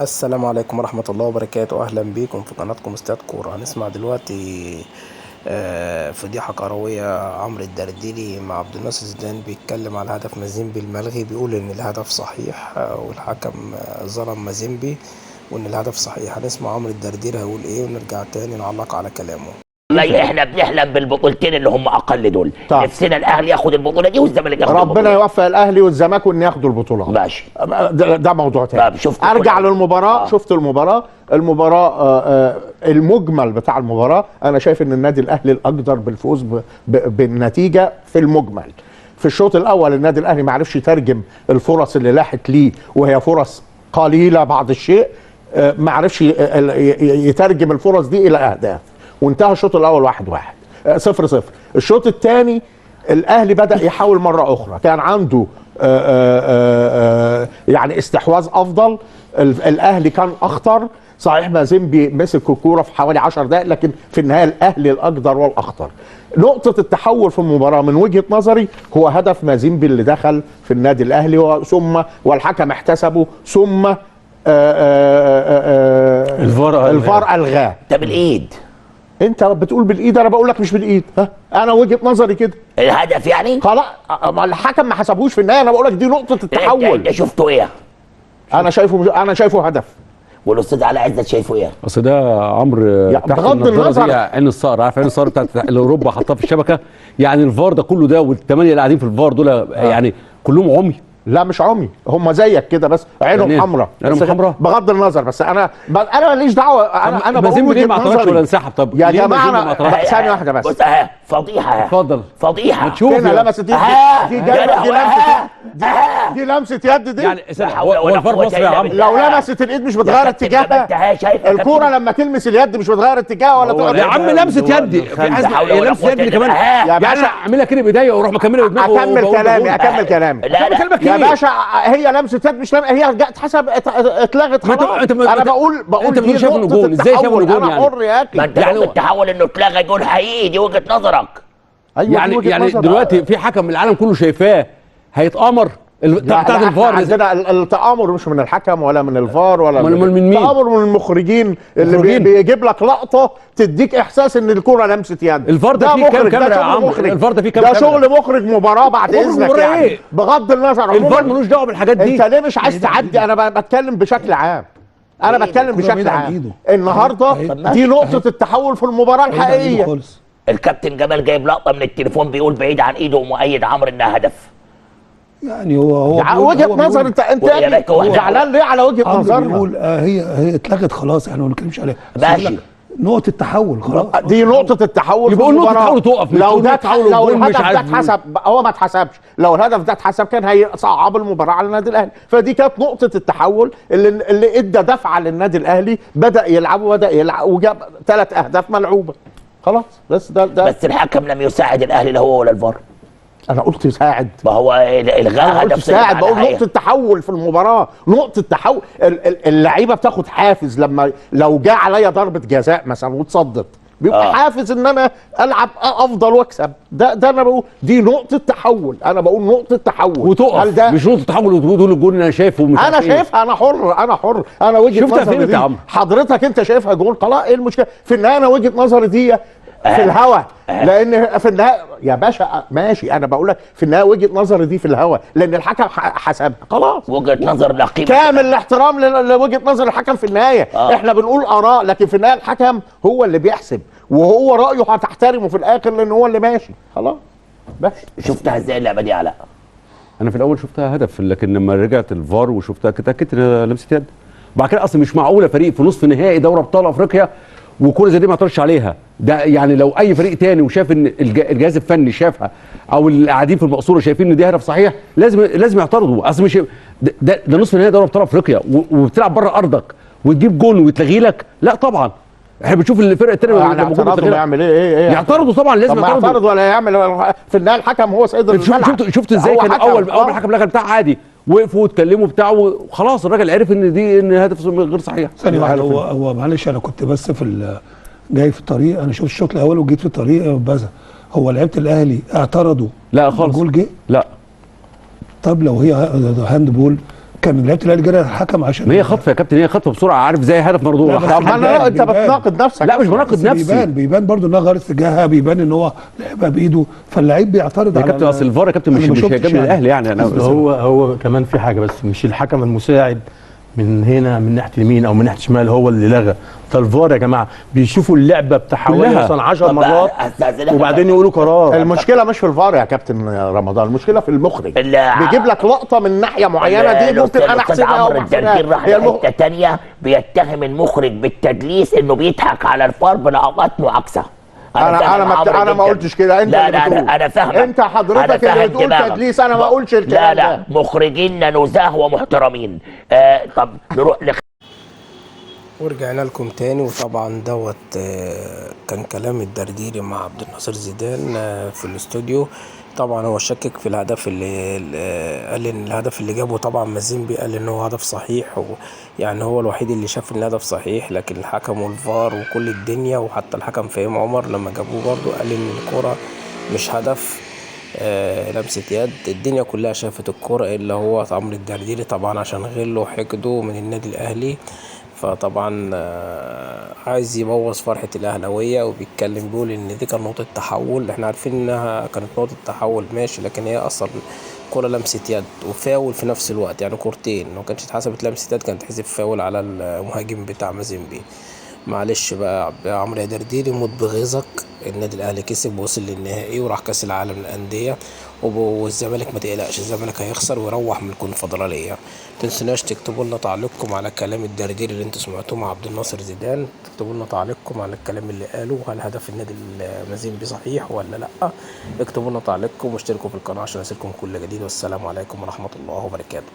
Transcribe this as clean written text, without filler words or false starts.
السلام عليكم ورحمة الله وبركاته. أهلا بيكم في قناتكم استاد كورة. هنسمع دلوقتي فضيحة كروية. عمرو الدرديري مع عبد الناصر زيدان بيتكلم على هدف مازيمبي الملغي، بيقول إن الهدف صحيح والحكم ظلم مازيمبي وإن الهدف صحيح. هنسمع عمرو الدرديري هيقول إيه ونرجع تاني نعلق على كلامه. والله احنا بنحلم بالبطولتين اللي هم اقل دول. طب. نفسنا الاهلي ياخد البطوله دي والزمالك ياخد ربنا البطوله. يوفق الاهلي والزمالك وان ياخدوا البطوله. ماشي. ده موضوع تاني. طب شفت ارجع للمباراه. شفت المباراه المجمل بتاع المباراه. انا شايف ان النادي الاهلي الاقدر بالفوز بالنتيجه في المجمل. في الشوط الاول النادي الاهلي ما عرفش يترجم الفرص اللي لاحت ليه وهي فرص قليله بعض الشيء. ما عرفش يترجم الفرص دي الى اهداف، وانتهى الشوط الاول 1-1 0-0. الشوط الثاني الاهلي بدا يحاول مره اخرى، كان عنده يعني استحواذ افضل. الاهلي كان اخطر صحيح، مازيمبي مسك الكوره في حوالي 10 دقائق، لكن في النهايه الاهلي الاقدر والاخطر. نقطه التحول في المباراه من وجهه نظري هو هدف مازيمبي اللي دخل في النادي الاهلي ثم والحكم احتسبه ثم الفار الغاه. ده بالايد. انت بتقول بالايد، انا بقول لك مش بالايد. انا وجهه نظري كده. الهدف يعني خلاص الحكم ما حسبوش في النهايه. انا بقول لك دي نقطه التحول. انت شفته ايه؟ انا شايفه هدف. والاستاذ علاء عزت شايفه ايه؟ اصل ده عمرو بغض النظر عين الصقر. عارف عين الصقر بتاعت اللي اوروبا حطها في الشبكه. يعني الفار ده كله ده والثمانيه اللي قاعدين في الفار دول يعني كلهم عمي. لا مش عمي، هم زيك كده بس عينهم حمراء. عينهم حمراء بغض النظر. بس انا ماليش دعوه. انا بقول ليه ما اعترضش ولا انسحب؟ طب يا جماعه ثانيه واحده بس. بص فضيحه. اتفضل. فضيحه. ما تشوف هنا لمست يد. دي لمسه يد دي. يعني هو الفار مصري يا عمرو. لو لمست الايد مش بتغير اتجاهها. الكوره لما تلمس اليد مش بتغير اتجاهها ولا تقعد. يا عم لمسه يد. لمسه يد كمان. يا باشا اعملها كده بايديا واروح مكملها بدماغي. اكمل كلامي. لا يا باشا هي لمسه يد مش هي اتحسب اتلغت خلاص. انا بقول انت بتقول شايف انه جون. ازاي شايف انه جون؟ انا حر يا اخي. ما انت يعني التحول انه اتلغى جون حقيقي، دي وجهه نظرك. أيوة يعني دلوقتي في حكم العالم كله شايفاه هيتامر بتاعت الفار. عندنا التآمر مش من الحكم ولا من الفار ولا من مين؟ التآمر من المخرجين اللي بيجيب لك لقطه تديك احساس ان الكوره لمست يد. الفار ده فيه كام كاميرا يا عم؟ الفار ده فيه كام كاميرا؟ ده شغل مخرج مباراه بعد اذنك يعني. إيه؟ بغض النظر الفار ملوش دعوه بالحاجات دي. انت ليه مش عايز تعدي؟ انا بتكلم بشكل عام. النهارده دي نقطه التحول في المباراه الحقيقيه. الكابتن جمال جايب لقطه من التليفون بيقول بعيد عن ايده ومؤيد عمرو انها هدف. يعني هو وجهه نظر. انت زعلان ليه على وجهه نظرنا؟ بيقول هي اتلغت خلاص، احنا ما بنتكلمش عليها. ماشي. نقطه التحول خلاص. دي نقطه التحول. يبقى نقطه التحول تقف. لو الهدف ده اتحسب، هو ما اتحسبش. لو الهدف ده اتحسب كان هيصعب المباراه على النادي الاهلي. فدي كانت نقطه التحول اللي ادى دفعه للنادي الاهلي. بدا يلعب وجاب 3 اهداف ملعوبه خلاص. بس بس الحكم لم يساعد الاهلي لا هو ولا الفار. انا قلت يساعد. ما هو الغاء هدف يساعد. بقول نقطه تحول في المباراه. نقطه تحول. اللعيبه بتاخد حافز لو جاء عليا ضربه جزاء مثلا وتصدت بيبقى حافز ان انا العب افضل واكسب. ده انا بقول دي نقطه تحول. انا بقول نقطه تحول وتقف. مش نقطه تحول وتقول الجون انا شايفه ومش انا شايفها. انا حر. انا وجهه نظري دي. حضرتك انت شايفها جون خلاص. ايه المشكله؟ في النهايه انا وجهه نظري دي في الهوا. لان في النهايه يا باشا ماشي، انا بقول لك في النهايه وجهه نظري دي في الهوا لان الحكم حسبها خلاص. وجهه نظر لا قيمه. كامل الاحترام لوجهه نظر الحكم في النهايه. احنا بنقول اراء لكن في النهايه الحكم هو اللي بيحسب وهو رايه هتحترمه في الاخر لان هو اللي ماشي خلاص. بس شفتها ازاي اللعبه دي علاء؟ انا في الاول شفتها هدف، لكن لما رجعت الفار وشفتها اتاكدت ان لمست يد. وبعد كده اصلا مش معقوله فريق في نصف نهائي دوري ابطال افريقيا وكوره زي دي ما اعترضش عليها. ده يعني لو اي فريق تاني وشاف ان الجهاز الفني شافها او اللي قاعدين في المقصوره شايفين ان دي هدف صحيح لازم يعترضوا. اصل مش ده نصف نهائي دوري ابطال افريقيا وبتلعب بره ارضك وتجيب جون ويتلغي لك. لا طبعا احنا بنشوف الفرقه الثانيه يعني يعترضوا يعمل ايه يعترضوا طبعا. لازم يعترضوا ولا يعمل. في النهايه الحكم هو سيد الملعب. شفت ازاي كان اول حكم لغى بتاع عادي وقفوا واتكلموا بتاعه وخلاص الراجل عرف ان هدف غير صحيح. ثانيه واحده. هو معلش انا كنت بس جاي في الطريق. انا شفت الشوط الاول وجيت في الطريق بس. هو لعيبه الاهلي اعترضوا؟ لا خالص. الجول جه؟ لا. طب لو هي هاند بول كان لعيبه الاهلي جرى الحكم عشان ما هي خطفه يا كابتن، هي خطفه بسرعه، عارف زي هدف مردود. لا، بس طب ما انا انت بيبان. بتناقض نفسك. لا مش بناقض نفسي. بيبان برضه انها غير اتجاهها، بيبان ان هو لعبها بايده، فاللعيب بيعترض يا على كابتن اصل الفار يا كابتن أنا ما مش شفتش هيجامل يعني. الاهلي يعني. انا أصل هو كمان في حاجه، بس مش الحكم المساعد من هنا من ناحيه اليمين او من ناحيه الشمال هو اللي لغى. ده الفار يا جماعه بيشوفوا اللعبه بتاع حوالي كلها. مثلا 10 طب مرات أستاذنك وبعدين يقولوا قرار. المشكله مش في الفار يا كابتن رمضان، المشكله في المخرج. لا. بيجيب لك لقطه من ناحيه معينه، دي ممكن انا الأستاذ احسبها او عمرو ما الدردير راح احسبهاش. لحته تانيه، بيتهم المخرج بالتدليس، انه بيضحك على الفار بلقطات معاكسه. انا ما قلتش كده، انت لا اللي لا بتقول. انا فاهمك، انت حضرتك اللي بتقول تدليس، انا ما اقولش الكلام لا ده. مخرجيننا نزاه ومحترمين. طب نروح ورجعنا لكم تاني. وطبعا دوت كان كلام الدرديري مع عبد الناصر زيدان في الاستوديو. طبعا هو شكك في الهدف اللي قال ان الهدف اللي جابه طبعا مازيمبي قال ان هو هدف صحيح، يعني هو الوحيد اللي شاف ان الهدف صحيح، لكن الحكم والفار وكل الدنيا وحتى الحكم فهيم عمر لما جابوه برضه قال ان الكرة مش هدف لمسة يد. الدنيا كلها شافت الكرة الا هو عمرو الدرديري، طبعا عشان غله وحقده من النادي الاهلي، فطبعا عايز يبوظ فرحة الأهلاوية، وبيتكلم بيقول إن دي كانت نقطة تحول. احنا عارفين إنها كانت نقطة تحول ماشي، لكن هي أصلا كرة لمسة يد وفاول في نفس الوقت، يعني كورتين. لو كانتش اتحسبت لمسة يد كانت تحسب فاول على المهاجم بتاع مازيمبي. معلش بقى يا عمرو يا درديري، موت بغيظك. النادي الاهلي كسب ووصل للنهائي وراح كاس العالم للانديه، والزمالك ما تقلقش، الزمالك هيخسر ويروح من الكونفدراليه. متنسوناش تكتبوا لنا تعليقكم على كلام الدرديري اللي انتوا سمعتوه مع عبد الناصر زيدان، تكتبوا لنا تعليقكم على الكلام اللي قاله، هل هدف النادي المازيمبي صحيح ولا لا. اكتبوا لنا تعليقكم واشتركوا في القناه عشان يصلكم كل جديد، والسلام عليكم ورحمه الله وبركاته.